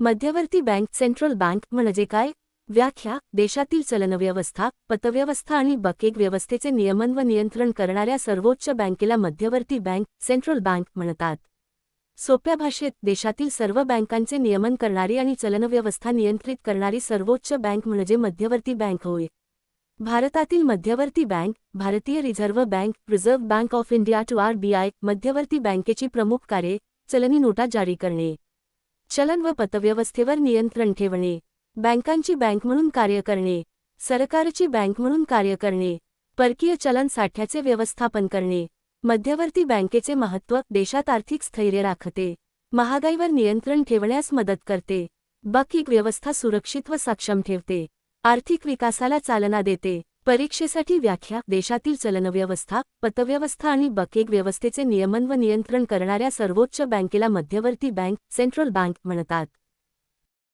मध्यवर्ती bank central bank म्हणजे काय? व्याख्या: देशातील चलनव्यवस्था, पतव्यवस्था आणि बँकिंग व्यवस्थेचे नियमन व नियंत्रण करणाऱ्या सर्वोच्च बँकेला मध्यवर्ती बँक सेंट्रल बँक म्हणतात. सोप्या भाषेत, देशातील सर्व बँकांचे नियमन करणारी आणि चलनव्यवस्था नियंत्रित करणारी सर्वोच्च बँक म्हणजे मध्यवर्ती बँक होय. भारतातील मध्यवर्ती बँक, भारतीय reserve bank, reserve bank of India to RBI, मध्यवर्ती बँकेची प्रमुख कार्ये: चलनी नोटा जारी करणे, चलन व पतव्यवस्थेवर नियंत्रण ठेवणे, बँकांची बँक म्हणून कार्य करणे, सरकारची बँक म्हणून कार्य करणे, परकीय चलन साठ्याचे व्यवस्थापन करणे. मध्यवर्ती बँकेचे महत्त्व: देशात आर्थिक स्थैर्य राखते, महागाईवर नियंत्रण ठेवण्यास मदत करते, बँकिंग व्यवस्था सुरक्षित व सक्षम ठेवते, आर्थिक विकासाला चालना देते. परीक्षेसाठी व्याख्या: देशातील चलनव्यवस्था, पतव्यवस्था आणि बँकिंग व्यवस्थेचे नियमन व नियंत्रण करणाऱ्या सर्वोच्च बँकेला मध्यवर्ती बँक सेंट्रल बँक म्हणतात.